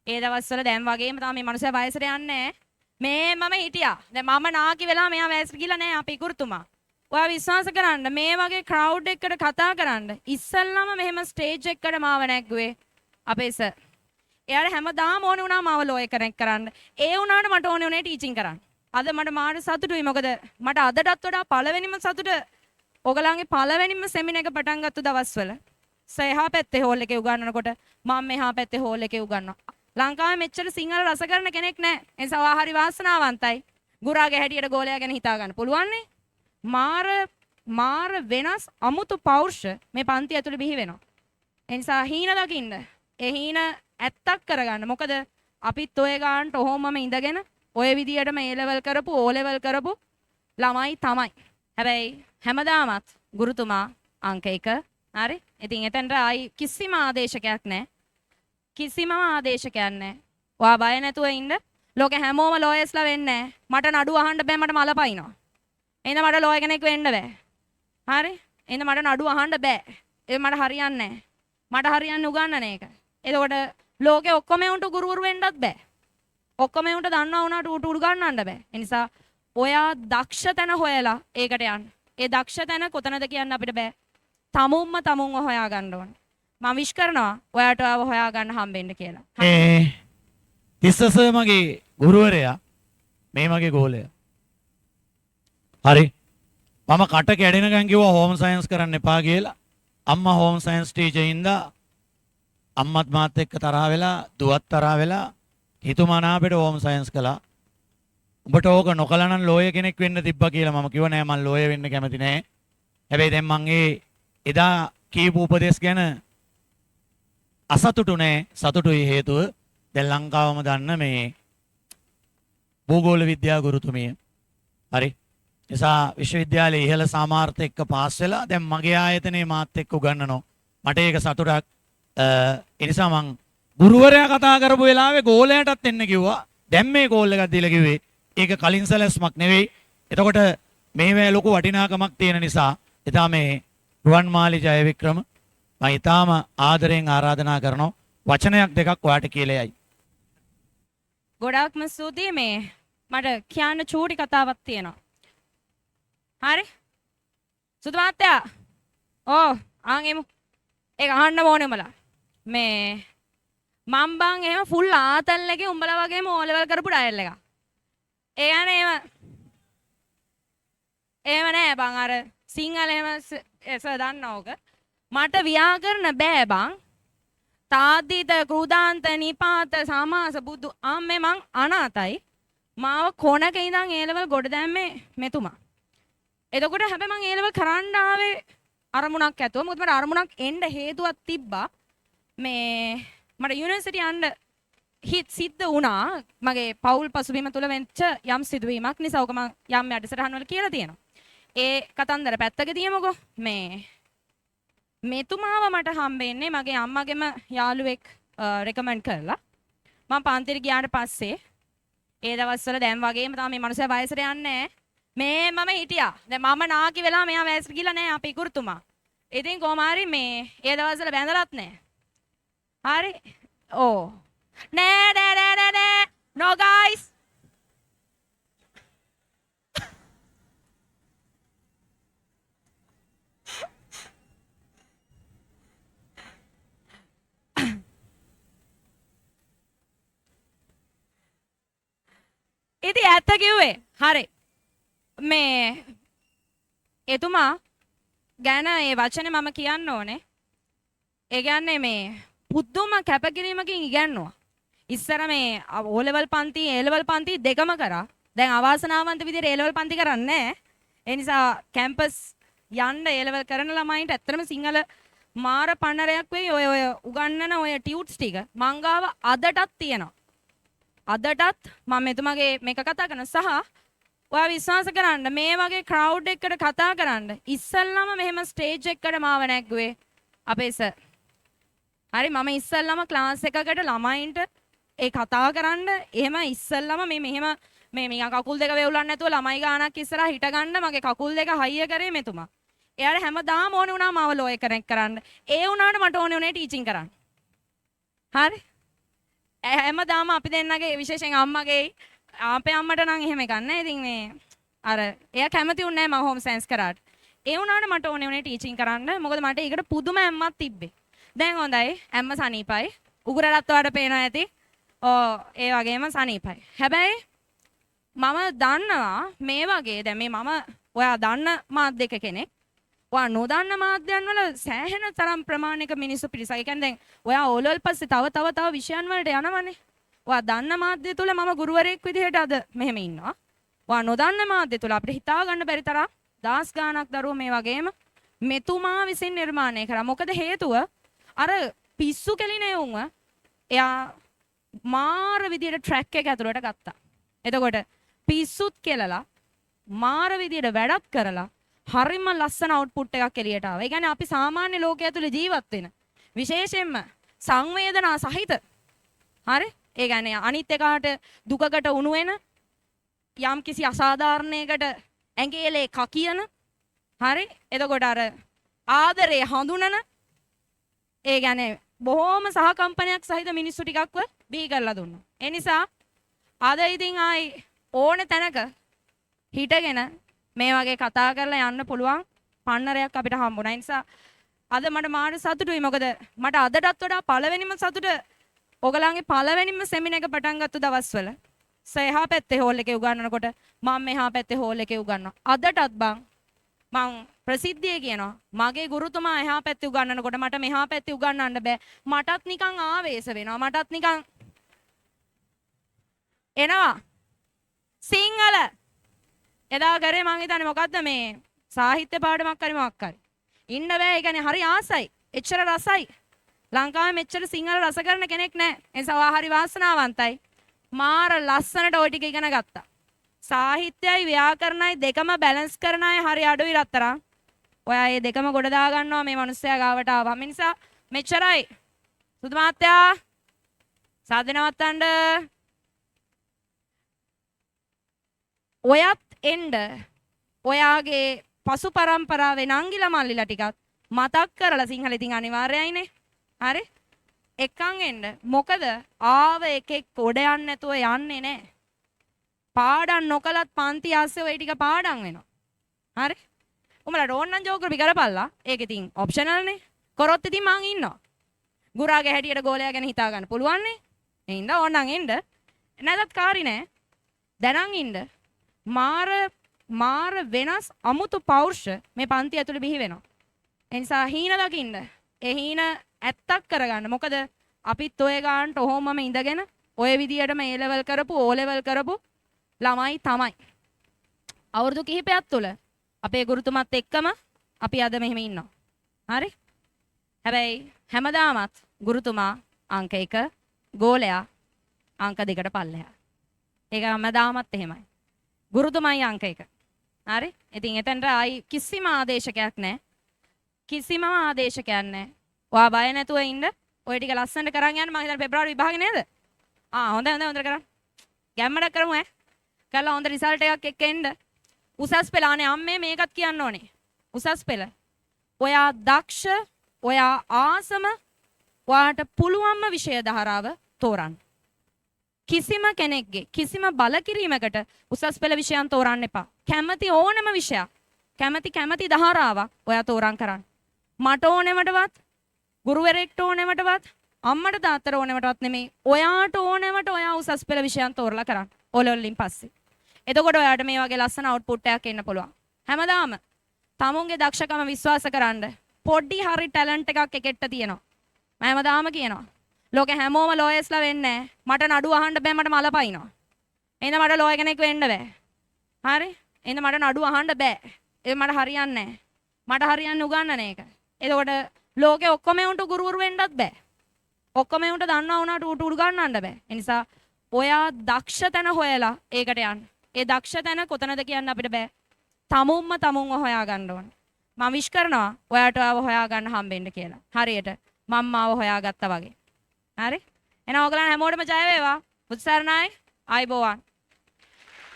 ඒ දවස්වල දැන් වගේම තමයි මේ මනුස්සයා වයසට යන්නේ. මේ මම හිටියා. දැන් මම නාකි වෙලා මෙයා වයසට ගිහලා නැහැ අපේ ගුරුතුමා. ඔයා විශ්වාස කරන්න මේ වගේ ක්‍රවුඩ් එකකට කතා කරන්න ඉස්සල්ලාම මෙහෙම ස්ටේජ් එකකට මාව නැග්ගුවේ අපේ සර්. එයාට හැමදාම ඕනේ වුණා මාව ලෝයර් කෙනෙක් කරන්න. ඒ වුණාට මට ඕනේ උනේ ටීචින් කරන්න. අද මට මාට සතුටුයි මොකද මට අදටත් වඩා පළවෙනිම සතුට ඔයගලන්ගේ පළවෙනිම සෙමින එක පටන් ගත්ත දවස්වල සයහා පැත්තේ හෝල් එකේ උගන්වනකොට මම මෙහා පැත්තේ හෝල් එකේ උගන්වනවා. ලංකාවේ මෙච්චර සිංහල රස කරන කෙනෙක් නැහැ. ඒ නිසා ඔයා හරි වාසනාවන්තයි. ගුරාගේ හැටියට ගෝලයා ගැන හිතා ගන්න පුළුවන් නේ. මාර වෙනස් අමුතු පෞරුෂ මේ පන්ති ඇතුලේ බිහි වෙනවා. ඒ නිසා හීන දකින්න. ඒ හීන ඇත්තක් කරගන්න. මොකද අපිත් ඔය ගානට ඔහොමම ඉඳගෙන ඔය විදියටම A level කරපු O level කරපු ළමයි තමයි. හැබැයි හැමදාමත් ගුරුතුමා අංක 1. හරි? ඉතින් එතනට ආයි කිසිම ආදේශකයක් නැහැ. කිසිම ආදේශකයක් නැහැ. ඔයා බය නැතුව ඉන්න. ලෝකේ හැමෝම ලෝයර්ස්ලා වෙන්නේ නැහැ. මට නඩුව අහන්න බෑ මට මල පයින්නවා. එහෙනම් මට ලෝයර් කෙනෙක් වෙන්න බෑ. හරි? එහෙනම් මට නඩුව අහන්න බෑ. ඒක මට හරියන්නේ නැහැ. මට හරියන්නේ උගන්නන එක. එතකොට ලෝකේ ඔක්කොම උන්ට ගුරුවරු වෙන්නත් බෑ. ඔක්කොම උන්ට දන්නවා වුණාට උට උගන්නන්න බෑ. ඒ නිසා ඔයා දක්ෂ තැන හොයලා ඒකට යන්න. ඒ දක්ෂ තැන කොතනද කියන්න අපිට බෑ. තමුන්ව හොයා ගන්න ඕනේ. මම විශ් කරනවා ඔයාට ආව හොයා ගන්න හම්බෙන්න කියලා. තිස්සස මගේ ගුරුවරයා මේ මගේ ගෝලයා. හරි. මම කට කැඩෙනකන් කිව්වා හෝම් සයන්ස් කරන්න එපා කියලා. අම්මා හෝම් සයන්ස් ටීචර් ඉඳලා අම්මත් මාත් එක්ක තරහ වෙලා දුවත් තරහ වෙලා හිතුමනාපෙට හෝම් සයන්ස් කළා. උඹට ඕක නොකළා නම් ලෝයර් කෙනෙක් වෙන්න තිබ්බා කියලා මම කිව්වා නෑ මම ලෝයර් වෙන්න කැමති නෑ. හැබැයි දැන් මං එදා කීපු උපදේශ ගැන අසතුටු නෑ සතුටුයි හේතුව දැන් ලංකාවම දන්න මේ භූගෝල විද්‍යා ගුරුතුමිය. හරි. නිසා විශ්වවිද්‍යාලයේ ඉහළ සාමාර්ථ එක්ක පාස් වෙලා දැන් මගේ ආයතනයේ මාත් එක්ක උගන්වනවා. මට ඒක සතුටක්. ඒ නිසා මං ගුරුවරයා කතා කරපු වෙලාවේ ගෝලයාටත් එන්න කිව්වා. දැන් මේ කෝල් එකක් දීලා කිව්වේ ඒක කලින් සැලැස්මක් නෙවෙයි. එතකොට මේවැ ලොකු වටිනාකමක් තියෙන නිසා එදා මේ රුවන්මාලි ජයවික්‍රම මම ඊටාම ආදරෙන් ආරාධනා කරනවා වචනයක් දෙකක් ඔයාට කියලා යයි. ගොඩාක්ම ස්තුතියි මේ මට කියන්න චූටි කතාවක් තියෙනවා. හරි? සුදු මාත්‍යා. ආන් එමු. ඒක අහන්න ඕනේ උඹලා. මේ මම බං එහෙම ෆුල් ආතල් එකේ උඹලා වගේම O level කරපු ඩයල් එකක්. ඒ යන්නේ එහෙම නෑ බං අර සිංහල එහෙම එස දන්නවක. මට ව්‍යාකරණ බෑ බං. තාදීත කෘදාන්ත නිපාත සමාස බුදු අම්මේ මං අනාතයි. මාව කොනක ඉඳන් A level ගොඩ දැම්මේ මෙතුමා. එතකොට හැබැයි මං A level කරන්න ආවේ අරමුණක් ඇතුව. මොකද මට අරමුණක් එන්න හේතුවක් තිබ්බා. මේ මට යුනිවර්සිටි යන්න සිද්ධ වුණා. මගේ පෞල් පසුබිම තුල වෙච්ච යම් සිදුවීමක් නිසා ඔක මං යම් යටිසටහන් වල කියලා තියෙනවා. ඒ කතන්දර පැත්තක තියමුකෝ. මෙතුමාව මට හම්බෙන්නේ මගේ අම්මගේම යාළුවෙක් රෙකමන්ඩ් කරලා. මම පන්තිර ගියාට පස්සේ ඒ දවස්වල දැන් වගේම තමයි මේ මනුස්සයා වයසට යන්නේ. මේ මම හිටියා. දැන් මම නාකි වෙලා මෙයා වයසට ගිහලා නැහැ අපේ ගුරුතුමා. ඉතින් කොහොම හරි මේ ඒ දවස්වල බැඳලත් නැහැ. හරි? නෑ. No guys. ඉතින් ඇත්ත කිව්වේ. හරි. මේ එතුමා ගැන ඒ වචනේ මම කියන්න ඕනේ. ඒ කියන්නේ මේ පුදුම කැපකිරීමකින් ඉගැන්නුවා. ඉස්සර මේ O level පන්ති A level පන්ති දෙකම කරා. දැන් අවාසනාවන්ත විදිහට A level පන්ති කරන්නේ නැහැ. ඒ නිසා කැම්පස් යන්න A level කරන ළමයින්ට ඇත්තටම සිංහල මාර පන්නරයක් වෙයි. ඔය උගන්නන ඔය ටියුට්ස් ටික මං ගාව අදටත් තියෙනවා. අදටත් මම මෙතුමගේ මේක කතා කරන සහ ඔයා විශ්වාස කරන්න මේ වගේ ක්‍රවුඩ් එකකට කතා කරන්න ඉස්සල්ලාම මෙහෙම ස්ටේජ් එකකට මාව නැග්ගුවේ අපේ සර්. හරි මම ඉස්සල්ලාම ක්ලාස් එකකට ළමයින්ට ඒ කතා කරන්න එහෙම ඉස්සල්ලාම මෙහෙම මේ කකුල් දෙක වේවුලන්න නැතුව ළමයි ගානක් ඉස්සරහා හිට ගන්න මගේ කකුල් දෙක හයිය කරේ මෙතුමා. එයාට හැමදාම ඕනේ වුණා මාව ලෝයර් කෙනෙක් කරන්න. ඒ වුණාට මට ඕනේ උනේ ටීචින් කරන්න. හරි? හැමදාම අපි දෙන්නගේ විශේෂයෙන් අම්මගේ අපේ අම්මට නම් එහෙම එකක් නැහැ. ඉතින් මේ අර එයා කැමති වුණේ නැහැ මම හෝම් සයන්ස් කරාට. ඒ වුණාට මට ඕනේ වුණේ ටීචින් කරන්න. මොකද මට ඒකට පුදුම ඇම්මක් තිබ්බේ. දැන් හොඳයි ඇම්ම සනීපයි. උගුරටත් ඔයාලට පේනවා ඇති. ඒ වගේම සනීපයි. හැබැයි මම දන්නවා මේ වගේ දැන් මේ මම ඔයා දන්න මාධ්‍යක කෙනෙක්. ඔයා නොදන්න මාධ්‍යයන් වල සෑහෙන තරම් ප්‍රමාණික මිනිස්සු පිරිසක්. ඒ කියන්නේ දැන් ඔයා ඕලෙවල් පස්සේ තව විෂයන් වලට යනවනේ. ඔයා දන්න මාධ්‍ය තුල මම ගුරුවරයෙක් විදිහට අද මෙහෙම ඉන්නවා. ඔයා නොදන්න මාධ්‍ය තුල අපිට හිතා ගන්න බැරි තරම් දහස් ගාණක් දරුවෝ මේ වගේම මෙතුමා විසින් නිර්මාණය කරා. මොකද හේතුව අර පිස්සු කෙලිනේ උන්ව එයා මාර විදියට ට්‍රැක් එක ඇතුළට ගත්තා. එතකොට පිස්සුත් කෙලලා මාර විදියට වැඩක් කරලා හරිම ලස්සන අවුට්පුට් එකක් එළියට ආවා. ඒ කියන්නේ අපි සාමාන්‍ය ලෝකයේ තුල ජීවත් වෙන විශේෂයෙන්ම සංවේදනා සහිත හරි ඒ කියන්නේ අනිත් එකාට දුකකට උණු වෙන යම් කිසි අසාධාරණයකට ඇඟේලේ කකියන හරි එතකොට අර ආදරේ හඳුනන ඒ කියන්නේ බොහොම සහකම්පනයක් සහිත මිනිස්සු ටිකක්ව බිහි කරලා දුන්නා. ඒ නිසා අද ඉතින් ආයි ඕන තැනක හිටගෙන මේ වගේ කතා කරලා යන්න පුළුවන් පන්නරයක් අපිට හම්බුණා. ඒ නිසා අද මට මාර සතුටුයි. මොකද මට අදටත් වඩා පළවෙනිම සතුට ඔයගලන්ගේ පළවෙනිම සෙමිනාර් එක පටන් ගත්ත දවස්වල එහා පැත්තේ හෝල් එකේ උගන්වනකොට මම මෙහා පැත්තේ හෝල් එකේ උගන්වනවා. අදටත් බං මං ප්‍රසිද්ධියේ කියනවා මගේ ගුරුතුමා එහා පැත්තේ උගන්වනකොට මට මෙහා පැත්තේ උගන්වන්න බෑ. මටත් නිකන් ආවේශ වෙනවා. මටත් නිකන් එනවා සිංහල එදා කරේ මං හිතන්නේ මොකද්ද මේ සාහිත්‍ය පාඩමක් හරි මොකක් හරි ඉන්න බෑ. ඒ කියන්නේ හරි ආසයි. එච්චර රසයි. ලංකාවේ මෙච්චර සිංහල රස කරන කෙනෙක් නැහැ. ඒ නිසා හරි වාසනාවන්තයි. මාර ලස්සනට ওই ටික ඉගෙන ගත්තා. සාහිත්‍යයි ව්‍යාකරණයි දෙකම බැලන්ස් කරන අය හරි අඩුයි රත්තරන්. ඔයා මේ දෙකම ගොඩ දා ගන්නවා මේ මිනිස්සයා ගාවට ආවම. ඒ නිසා මෙච්චරයි. සුදු මාත්‍යා සාදේ නවත්තන්න. ඔයත් එන්න ඔයාගේ පසු පරම්පරාවේ නංගිලා මල්ලිලා ටිකක් මතක් කරලා සිංහල ඉතින් අනිවාර්යයිනේ. හරි? එක්කන් එන්න. මොකද ආව එකෙක් උඩ යන්නේ නැතුව යන්නේ නැහැ. පාඩම් නොකලත් පන්ති ආස්සේ ඔය ටික පාඩම් වෙනවා. හරි? උඹලට ඕන නම් ජෝග්‍රෆි කරපල්ලා. ඒක ඉතින් ඔප්ෂනල් නේ. කරොත් ඉතින් මං ඉන්නවා. ගුරාගේ හැටියට ගෝලයා ගැන හිතා ගන්න පුළුවන් නේ. ඒ හින්දා ඕනනම් එන්න. නැතත් කාරි නෑ. දැනන් ඉන්න. මාර වෙනස් අමුතු පෞරුෂ මේ පන්ති ඇතුලේ බිහි වෙනවා. ඒ නිසා හීන දකින්න. ඒ හීන ඇත්තක් කරගන්න. මොකද අපිත් ඔය ගානට ඔහොමම ඉඳගෙන ඔය විදියටම A level කරපු O level කරපු ළමයි තමයි. අවුරුදු කිහිපයක් තුළ අපේ ගුරුතුමත් එක්කම අපි අද මෙහෙම ඉන්නවා. හරි? හැබැයි හැමදාමත් ගුරුතුමා අංක 1, ගෝලයා අංක 2ට පල්ලෙහා. ඒක හැමදාමත් එහෙමයි. ගුරුතුමයි අංක 1. හරි? ඉතින් එතනට ආයි කිසිම ආදේශකයක් නැහැ. කිසිම ආදේශකයක් නැහැ. ඔයා බය නැතුව ඉන්න. ඔය ටික ලස්සනට කරන් යන්න. මම හිතන්නේ පෙබරවාරි විභාගේ නේද? හොඳට කරන්න. ගැම්මඩක් කරමු ඈ. කරලා හොඳ රිසල්ට් එකක් එක්ක එන්න. උසස් පෙළ අනේ අම්මේ මේකත් කියන්න ඕනේ. උසස් පෙළ. ඔයා දක්ෂ, ඔයා ආසම, ඔයාට පුළුවන්ම විෂය ධාරාව තෝරන්න. කිසිම කෙනෙක්ගේ කිසිම බලකිරීමකට උසස් පෙළ විෂයන් තෝරන්න එපා. කැමති ඕනම විෂයක්, කැමති ධාරාවක් ඔයා තෝරන් කරන්න. මට ඕනෙමටවත්, ගුරුවරයෙක්ට ඕනෙමටවත්, අම්මට තාත්තට ඕනෙමටවත් නෙමෙයි. ඔයාට ඕනෙමට ඔයා උසස් පෙළ විෂයන් තෝරලා කරන්න. ඔලොල්ලින් පස්සේ. එතකොට ඔයාට මේ වගේ ලස්සන අවුට්පුට් එකක් එන්න පුළුවන්. හැමදාම තමුන්ගේ දක්ෂකම විශ්වාස කරන්න. පොඩි හරි ටැලන්ට් එකක් එකෙක්ට තියෙනවා. මම හැමදාම කියනවා. ලෝකේ හැමෝම ලෝයර්ස්ලා වෙන්නේ නැහැ. මට නඩු අහන්න බෑ මට මල පයින්නවා. එහෙනම් මට ලෝයර් කෙනෙක් වෙන්න බෑ. හරි? එහෙනම් මට නඩු අහන්න බෑ. ඒක මට හරියන්නේ නැහැ. මට හරියන්නේ උගන්නන එක. එතකොට ලෝකේ ඔක්කොම උන්ට ගුරුවරු වෙන්නත් බෑ. ඔක්කොම උන්ට දන්නවා වුණාට උට උගන්නන්න බෑ. ඒ නිසා ඔයා දක්ෂ තැන හොයලා ඒකට යන්න. ඒ දක්ෂ තැන කොතනද කියන්න අපිට බෑ. තමුන්ව හොයා ගන්න ඕන. මම විශ් කරනවා ඔයාට ආව හොයා ගන්න හම්බෙන්න කියලා. හරියට මම මාව හොයාගත්තා වගේ. හරි? එහෙනම් ඔයගලන් හැමෝටම ජය වේවා. බුද්ධ සරණයි. ආයිබෝවන්.